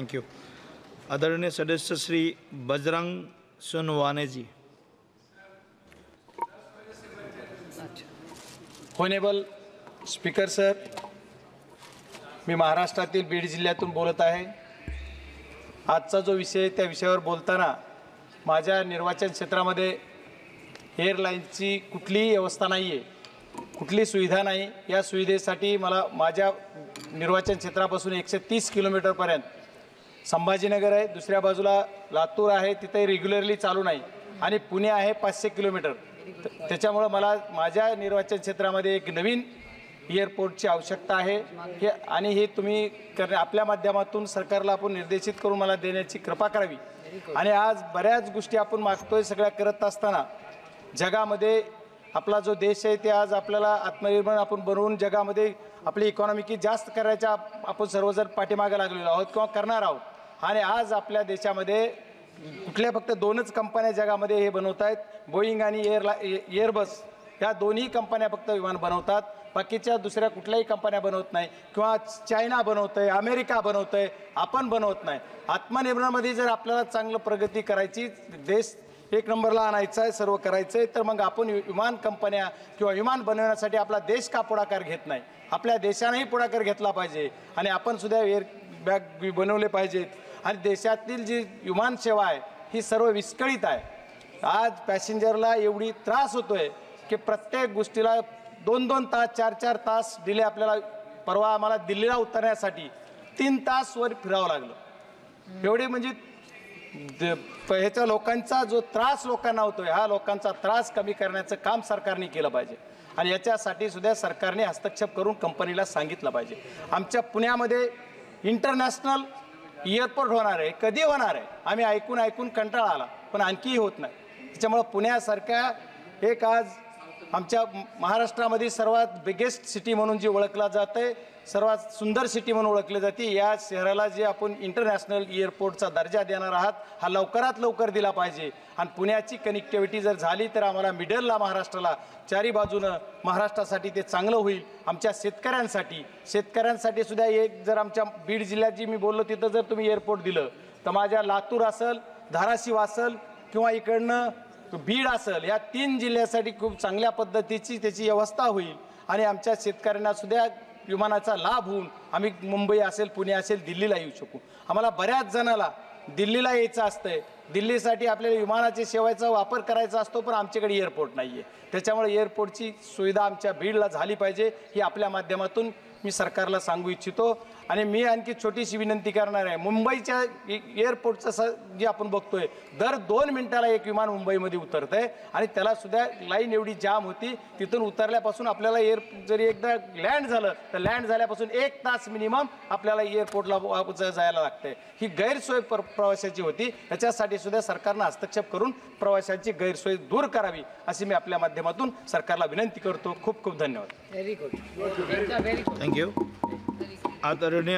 Thank you. आदरणीय सदस्य श्री बजरंग सोनवाने जी। होनेबल speaker sir, मी महाराष्ट्रातील बीड जिल्ह्यातून बोलत आहे। आजचा जो विषय त्या विषयावर बोलताना माझ्या निर्वाचन क्षेत्रामध्ये एअरलाईनची कुठलीही व्यवस्था नाही आहे, कुठली सुविधा नाही। या सुविधेसाठी मला माझ्या निर्वाचन क्षेत्रापासून 130 किलोमीटरपर्यंत संभाजीनगर आहे, दुसऱ्या बाजूला लातूर आहे, तिथे रेग्युलरली चालू नाही, आणि पुणे आहे 500 किलोमीटर। त्याच्यामुळे मला माझ्या निर्वाचन क्षेत्रामध्ये एक नवीन एअरपोर्टची आवश्यकता आहे आणि हे तुम्ही आपल्या माध्यमातून सरकारला आपण निर्देशित करून मला देण्याची कृपा करावी। आणि आज बऱ्याच गोष्टी आपण मागतोय, सगळ्या करत असताना जगामध्ये आपला जो देश आहे ते आज आपल्याला आत्मनिर्भर आपण बनवून जगामध्ये आपली इकॉनॉमी की जास्त करायच्या आपण सर्वजण पाठीमागे लागलेलो आहोत किंवा करणार आहोत। आणि आज आपल्या देशामध्ये कुठल्या फक्त 2च कंपन्या जगामध्ये हे बनवत आहेत, बोईंग आणि एअरबस या दोन्ही कंपन्या फक्त विमान बनवतात, बाकीच्या दुसऱ्या कुठल्याही कंपन्या बनवत नाही, किंवा चायना बनवतंय, अमेरिका बनवतंय, आपण बनवत नाही। आत्मनिर्भरमध्ये जर आपल्याला चांगलं प्रगती करायची, देश एक नंबरला आणायचा आहे, सर्व करायचं आहे, तर मग आपण विमान कंपन्या किंवा विमान बनवण्यासाठी आपला देश का पुढाकार घेत नाही? आपल्या देशानेही पुढाकार घेतला पाहिजे आणि आपण सुद्धा एअर बॅग बनवले पाहिजेत। आणि देशातील जी विमान सेवा आहे ही सर्व विस्कळीत आहे। आज पॅसेंजरला एवढी त्रास होतोय की प्रत्येक गोष्टीला 2-2 तास 4-4 तास डिले। आपल्याला परवा आम्हाला दिल्लीला उतरण्यासाठी 3 तास वर फिरावं लागलं। एवढे म्हणजे ह्याच्या लोकांचा जो त्रास लोकांना होतोय, हा लोकांचा त्रास कमी करण्याचं काम सरकारने केलं पाहिजे आणि याच्यासाठी सुद्धा सरकारने हस्तक्षेप करून कंपनीला सांगितलं पाहिजे। आमच्या पुण्यामध्ये इंटरनॅशनल एअरपोर्ट होणार आहे, कधी होणार आहे? आम्ही ऐकून कंटाळा आला, पण आणखीही होत नाही। त्याच्यामुळे पुण्यासारख्या एक आज आमच्या महाराष्ट्रामध्ये सर्वात बिगेस्ट सिटी म्हणून जी ओळखला जाते, सर्वात सुंदर सिटी म्हणून ओळखली जाते, या शहराला जे आपण इंटरनॅशनल एअरपोर्टचा दर्जा देणार आहात, हा लवकरात लवकर दिला पाहिजे। आणि पुण्याची कनेक्टिव्हिटी जर झाली तर आम्हाला मिडलला महाराष्ट्राला चारी बाजूनं महाराष्ट्रासाठी ते चांगलं होईल। आमच्या शेतकऱ्यांसाठी सुद्धा एक जर आमच्या बीड जिल्ह्यात जी मी बोललो तिथं जर तुम्ही एअरपोर्ट दिलं तर माझ्या लातूर असेल, धाराशिव असेल किंवा इकडनं बीड असेल, या 3 जिल्ह्यासाठी खूप चांगल्या पद्धतीची त्याची व्यवस्था होईल आणि आमच्या शेतकऱ्यांना सुद्धा विमानाचा लाभ होऊन आम्ही मुंबई असेल, पुणे असेल, दिल्लीला येऊ शकू। आम्हाला बऱ्याच जणाला दिल्लीला यायचं असतंय, दिल्लीसाठी आपल्याला विमानाची सेवेचा वापर करायचा असतो, पण आमच्याकडे एअरपोर्ट नाही आहे। त्याच्यामुळे एअरपोर्टची सुविधा आमच्या बीडला झाली पाहिजे, ही आपल्या माध्यमातून मी सरकारला सांगू इच्छितो। आणि मी आणखी छोटीशी विनंती करणार आहे, मुंबईच्या एअरपोर्टचं जे आपण बघतोय, दर 2 मिनिटाला एक विमान मुंबईमध्ये उतरतंय आणि त्याला सुद्धा लाईन एवढी जाम होती, तिथून उतरल्यापासून आपल्याला जरी एकदा लँड झालं तर लँड झाल्यापासून 1 तास मिनिमम आपल्याला एअरपोर्टला जायला लागतंय। ही गैरसोय प्रवाशाची होती, याच्यासाठी सुद्धा सरकारनं हस्तक्षेप करून प्रवाशांची गैरसोय दूर करावी अशी मी आपल्या माध्यमातून सरकारला विनंती करतो। खूप खूप धन्यवाद। Very good, thank you. आदरणीय